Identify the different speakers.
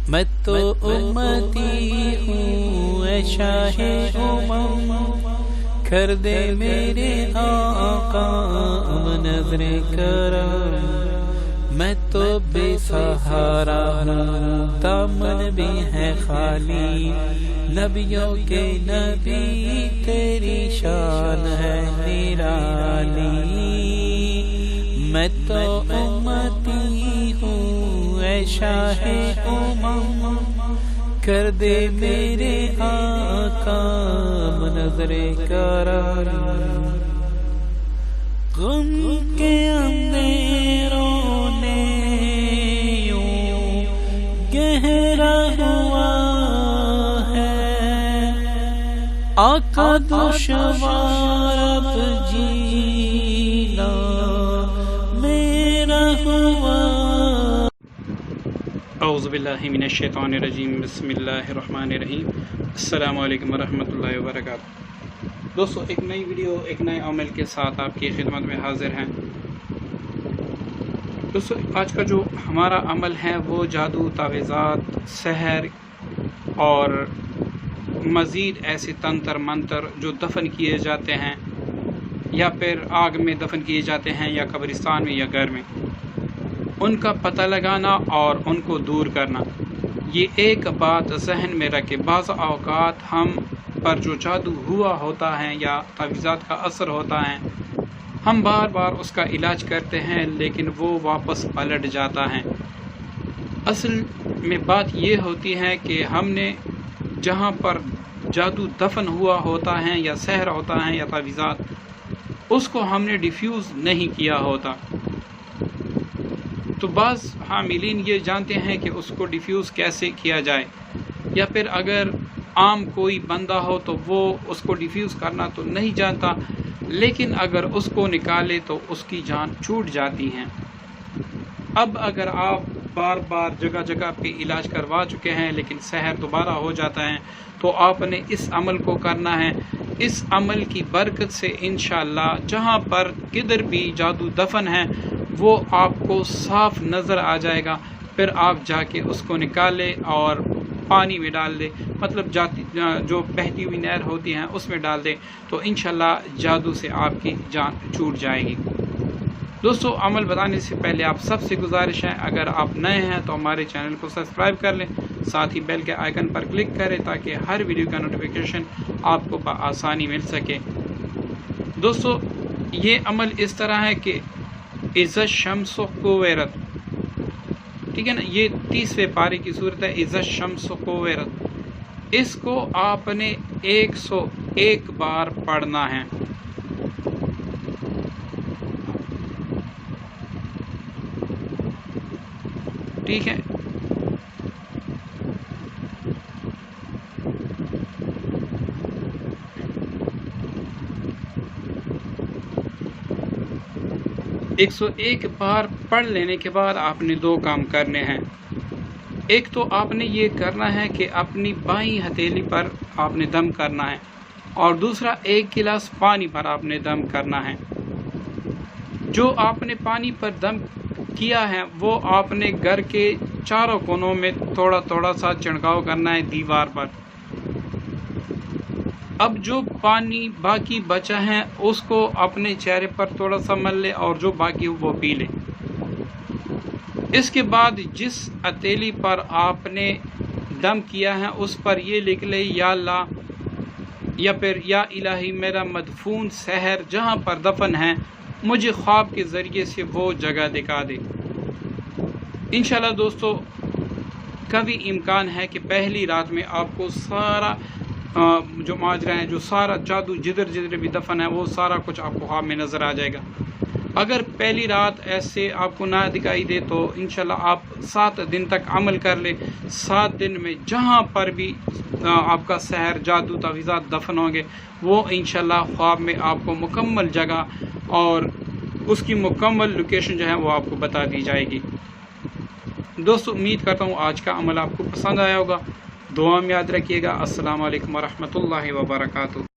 Speaker 1: میں تو امتی ہوں اے شاہ امم، کر دے میرے آقا نظر کرم۔ میں تو بے سہارا ہوں، دامن بھی ہے خالی، نبیوں کے نبی تیری شان ہے نرالی۔ میں تو امتی ہوں اے شاہ امم، کر دے میرے آقا نظر کرم۔ غم کے اندھیروں نے یوں گہرا ہوا ہے، آقا دشوار اب جینا میرا ہوا۔
Speaker 2: اعوذ باللہ من الشیطان الرجیم، بسم اللہ الرحمن الرحیم۔ السلام علیکم ورحمۃ اللہ وبرکاتہ۔ دوستو، ایک نئی ویڈیو ایک نئے عمل کے ساتھ آپ کی خدمت میں حاضر ہیں۔ دوستو، آج کا جو ہمارا عمل ہے وہ جادو، تعویذات، سحر اور مزید ایسے تنتر منتر جو دفن کیے جاتے ہیں یا پھر آگ میں دفن کیے جاتے ہیں یا قبرستان میں یا گھر میں، ان کا پتہ لگانا اور ان کو دور کرنا۔ یہ ایک بات ذہن میں رکھے، بعض اوقات ہم پر جو جادو ہوا ہوتا ہے یا تعویذات کا اثر ہوتا ہے، ہم بار بار اس کا علاج کرتے ہیں لیکن وہ واپس پلٹ جاتا ہے۔ اصل میں بات یہ ہوتی ہے کہ ہم نے جہاں پر جادو دفن ہوا ہوتا ہے یا سحر ہوتا ہے یا تعویذات، اس کو ہم نے ڈیفیوز نہیں کیا ہوتا۔ تو بعض حاملین یہ جانتے ہیں کہ اس کو ڈیفیوز کیسے کیا جائے، یا پھر اگر عام کوئی بندہ ہو تو وہ اس کو ڈیفیوز کرنا تو نہیں جانتا، لیکن اگر اس کو نکالے تو اس کی جان چھوٹ جاتی ہے۔ اب اگر آپ بار بار جگہ جگہ پہ علاج کروا چکے ہیں لیکن سحر دوبارہ ہو جاتا ہے، تو آپ نے اس عمل کو کرنا ہے۔ اس عمل کی برکت سے انشاءاللہ جہاں پر کدھر بھی جادو دفن ہے وہ آپ کو صاف نظر آ جائے گا۔ پھر آپ جا کے اس کو نکالے اور پانی میں ڈال دے، مطلب جو بہتی ہوئی نہر ہوتی ہیں اس میں ڈال دے، تو انشاءاللہ جادو سے آپ کی جان چھوٹ جائے گی۔ دوستو، عمل بتانے سے پہلے آپ سب سے گزارش ہے، اگر آپ نئے ہیں تو ہمارے چینل کو سبسکرائب کر لیں، ساتھ ہی بیل کے آئیکن پر کلک کریں تاکہ ہر ویڈیو کا نوٹیفیکیشن آپ کو بآسانی مل سکے۔ دوستو، یہ عمل اس طرح ہے کہ اذا الشمس کوورت، ٹھیک ہے نا، یہ 30ویں پارے کی صورت ہے، اذا الشمس کوورت۔ اس کو آپ نے 101 بار پڑھنا ہے۔ ٹھیک ہے، ایک 101 بار پڑھ لینے کے بعد آپ نے دو کام کرنے ہیں۔ ایک تو آپ نے یہ کرنا ہے کہ اپنی بائیں ہتھیلی پر آپ نے دم کرنا ہے، اور دوسرا 1 گلاس پانی پر آپ نے دم کرنا ہے۔ جو آپ نے پانی پر دم کیا ہے وہ آپ نے گھر کے چاروں کونوں میں تھوڑا تھوڑا سا چھڑکاؤ کرنا ہے دیوار پر۔ اب جو پانی باقی بچا ہے اس کو اپنے چہرے پر تھوڑا سا مل لے اور جو باقی وہ پی لے۔ اس کے بعد جس ہتھیلی پر آپ نے دم کیا ہے اس پر یہ لکھ لے، یا اللہ، یا پھر یا الہی، میرا مدفون سحر جہاں پر دفن ہے مجھے خواب کے ذریعے سے وہ جگہ دکھا دے۔ انشاءاللہ دوستو، کبھی امکان ہے کہ پہلی رات میں آپ کو سارا جو ماجرا ہے، جو سارا جادو جدھر جدھر بھی دفن ہے، وہ سارا کچھ آپ کو خواب میں نظر آ جائے گا۔ اگر پہلی رات ایسے آپ کو نہ دکھائی دے تو انشاءاللہ آپ 7 دن تک عمل کر لیں۔ 7 دن میں جہاں پر بھی آپ کا سحر، جادو، تعویذات دفن ہوں گے وہ انشاءاللہ خواب میں آپ کو مکمل جگہ اور اس کی مکمل لوکیشن جو ہے وہ آپ کو بتا دی جائے گی۔ دوستو، امید کرتا ہوں آج کا عمل آپ کو پسند آیا ہوگا۔ دعا میں یاد رکھیے گا۔ السلام علیکم ورحمۃ اللہ وبرکاتہ۔